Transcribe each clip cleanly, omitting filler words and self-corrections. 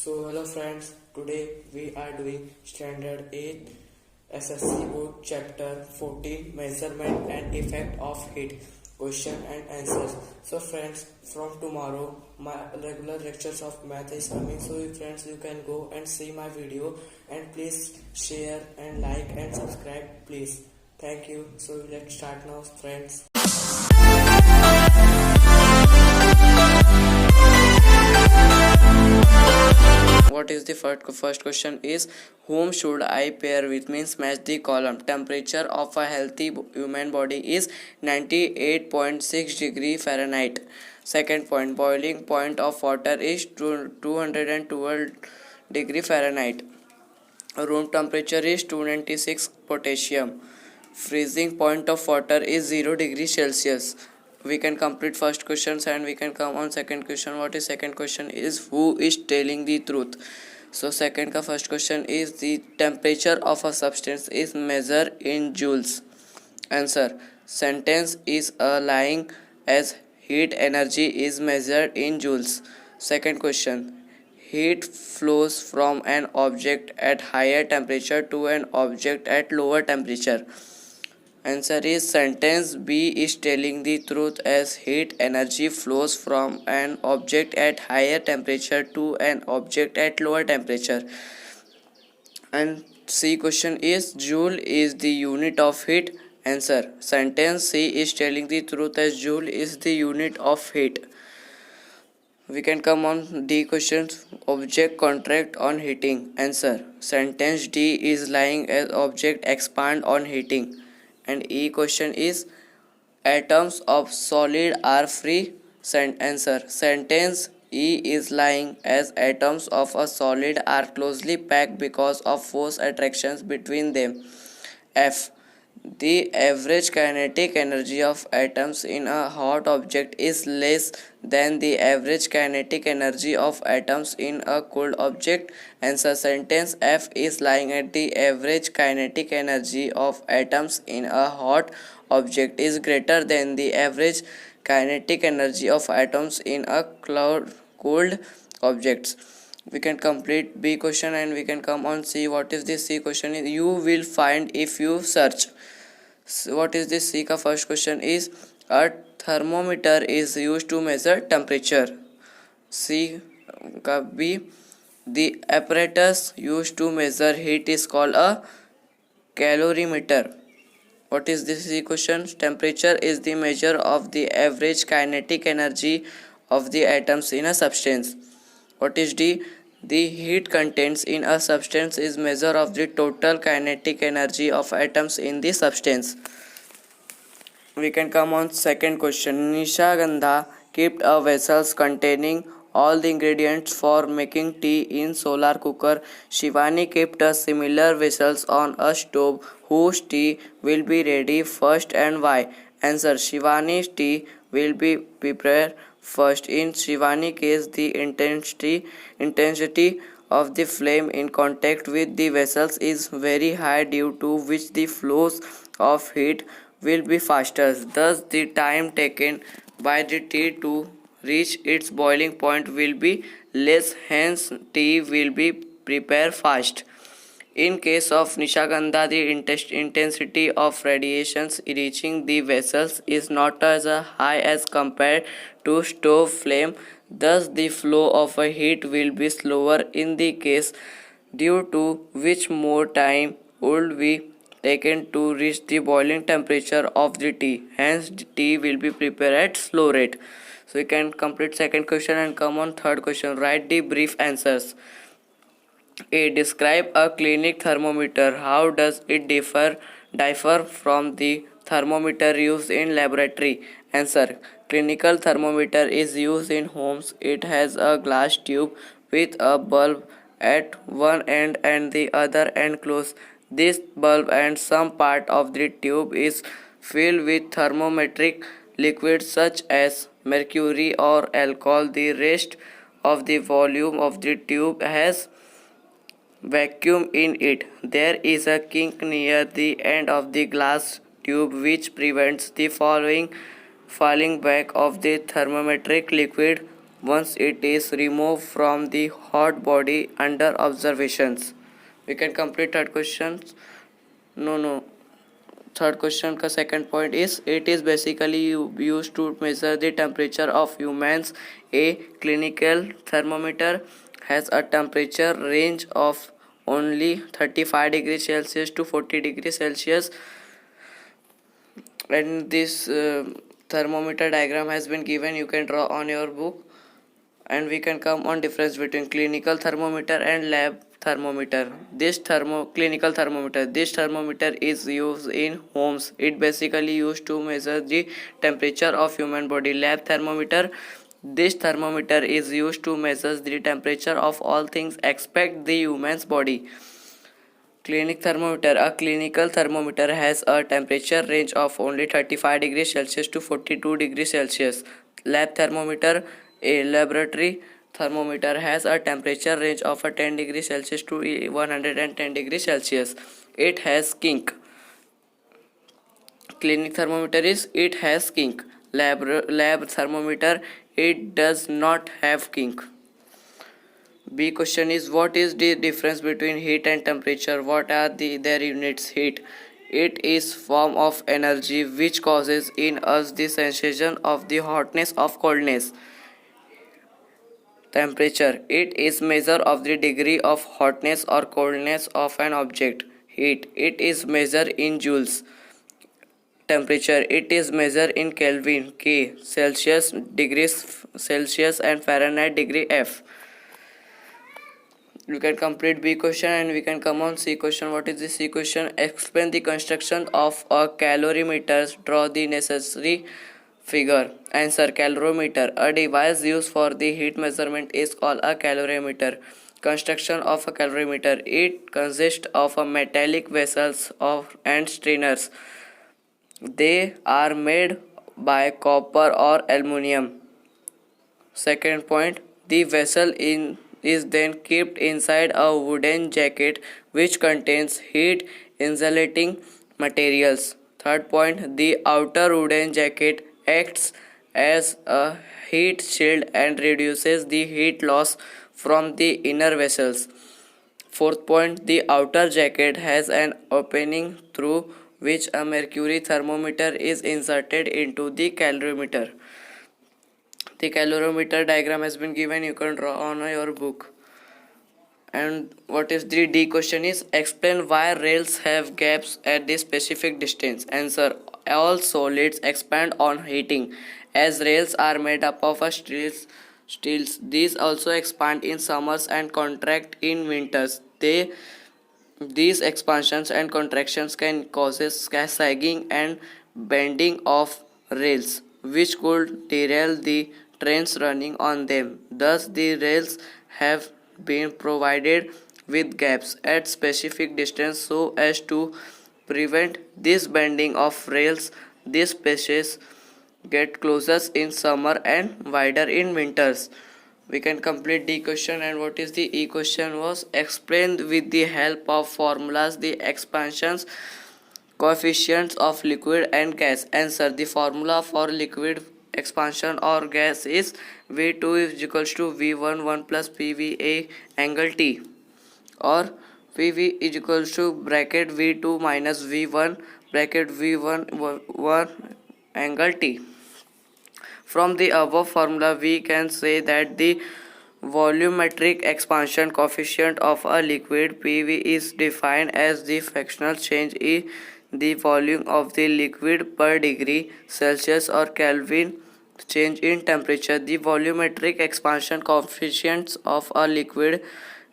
So hello friends, today we are doing Standard 8 SSC Board Chapter 14 Measurement and Effect of Heat Question and Answers. So friends, from tomorrow my regular lectures of math is coming. So friends, you can go and see my video and please share and like and subscribe please. Thank you. So let's start now friends. What is the first question is, whom should I pair with? Means match the column. Temperature of a healthy human body is 98.6 degree Fahrenheit. Second point, boiling point of water is 212 degree Fahrenheit. Room temperature is 296 potassium. Freezing point of water is 0 degree Celsius. We can complete first questions and we can come on second question. What is second question is, who is telling the truth? So second ka first question is, the temperature of a substance is measured in joules. Answer, sentence is a lying as heat energy is measured in joules. Second question, heat flows from an object at higher temperature to an object at lower temperature. Answer is, sentence B is telling the truth as heat energy flows from an object at higher temperature to an object at lower temperature. And C question is, joule is the unit of heat. Answer, sentence C is telling the truth as joule is the unit of heat. We can come on D questions. Object contract on heating. Answer, sentence D is lying as object expand on heating. And E question is, atoms of solid are free. Answer, sentence E is lying as atoms of a solid are closely packed because of force attractions between them. F, the average kinetic energy of atoms in a hot object is less than the average kinetic energy of atoms in a cold object. Answer, sentence F is lying at the average kinetic energy of atoms in a hot object is greater than the average kinetic energy of atoms in a cold objects. We can complete B question and we can come on C. What is this C question? You will find if you search. So what is this C ka first question is, a thermometer is used to measure temperature. C ka B, the apparatus used to measure heat is called a calorimeter. What is this C question? Temperature is the measure of the average kinetic energy of the atoms in a substance. What is D? The heat contains in a substance is measure of the total kinetic energy of atoms in the substance. We can come on second question. Nishagandha kept a vessels containing all the ingredients for making tea in solar cooker. Shivani kept a similar vessels on a stove. Whose tea will be ready first and why? Answer, Shivani's tea will be prepared first. In Shivani case, the intensity of the flame in contact with the vessels is very high, due to which the flows of heat will be faster. Thus, the time taken by the tea to reach its boiling point will be less. Hence, tea will be prepared fast. In case of Nishagandha, the intensity of radiations reaching the vessels is not as high as compared to stove flame. Thus, the flow of a heat will be slower in the case, due to which more time would be taken to reach the boiling temperature of the tea. Hence, the tea will be prepared at slow rate. So, we can complete second question and come on third question. Write the brief answers. A, describe a clinic thermometer. How does it differ from the thermometer used in laboratory? Answer, clinical thermometer is used in homes. It has a glass tube with a bulb at one end and the other end closed. This bulb and some part of the tube is filled with thermometric liquids such as mercury or alcohol. The rest of the volume of the tube has vacuum in it. There is a kink near the end of the glass tube which prevents the falling back of the thermometric liquid. once it is removed from the hot body under observations. We can complete third question. No. Third question का second point is it is basically used to measure the temperature of humans. A clinical thermometer has a temperature range of only 35 degrees Celsius to 40 degrees Celsius, and this thermometer diagram has been given. You can draw on your book, and we can come on difference between clinical thermometer and lab thermometer. This clinical thermometer, this thermometer is used in homes. It basically used to measure the temperature of human body. Lab thermometer, this thermometer is used to measure the temperature of all things except the human's body. Clinic thermometer. A clinical thermometer has a temperature range of only 35 degrees Celsius to 42 degrees Celsius. Lab thermometer. A laboratory thermometer has a temperature range of 10 degrees Celsius to 110 degrees Celsius. It has kink. Clinic thermometer is it has kink. Lab thermometer, it does not have kink. B question is what is the difference between heat and temperature? What are their units? Heat. It is form of energy which causes in us the sensation of the hotness of coldness. Temperature. It is measure of the degree of hotness or coldness of an object. Heat. It is measured in joules. Temperature. It is measured in Kelvin, K, Celsius, degrees Celsius and Fahrenheit degree F. You can complete B question and we can come on C question. What is the C question? Explain the construction of a calorimeter. Draw the necessary figure. Answer. Calorimeter. A device used for the heat measurement is called a calorimeter. Construction of a calorimeter. It consists of a metallic vessels and strainers. They are made by copper or aluminium. Second point. The vessel is then kept inside a wooden jacket which contains heat insulating materials. Third point, the outer wooden jacket acts as a heat shield and reduces the heat loss from the inner vessels. Fourth point, the outer jacket has an opening through which a mercury thermometer is inserted into the calorimeter. The calorimeter diagram has been given. You can draw on your book. And what is the D question is explain why rails have gaps at the specific distance. Answer. All solids expand on heating. As rails are made up of steels, these also expand in summers and contract in winters. These expansions and contractions can cause sagging and bending of rails, which could derail the trains running on them. Thus, the rails have been provided with gaps at specific distance so as to prevent this bending of rails. These spaces get closer in summer and wider in winters. We can complete the question. And what is the E question was explained with the help of formulas the expansions coefficients of liquid and gas. Answer. The formula for liquid expansion or gas is V2 is equals to V11 plus PVA angle T, or PV is equals to bracket V2 minus V1 bracket V1 angle T. From the above formula we can say that the volumetric expansion coefficient of a liquid PV is defined as the fractional change in the volume of the liquid per degree Celsius or Kelvin change in temperature. The volumetric expansion coefficient of a liquid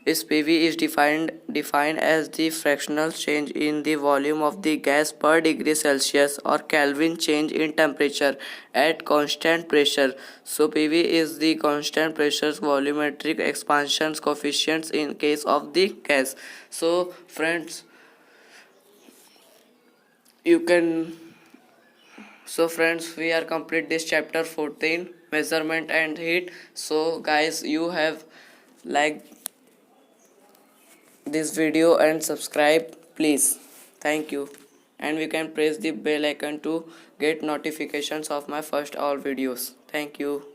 is PV is defined as the fractional change in the volume of the gas per degree Celsius or Kelvin change in temperature at constant pressure. So PV is the constant pressure volumetric expansion coefficient in case of the gas. So friends, we are complete this chapter 14 measurement and heat. So guys, you have liked this video and subscribe please. Thank you. And we can press the bell icon to get notifications of my first all videos. Thank you.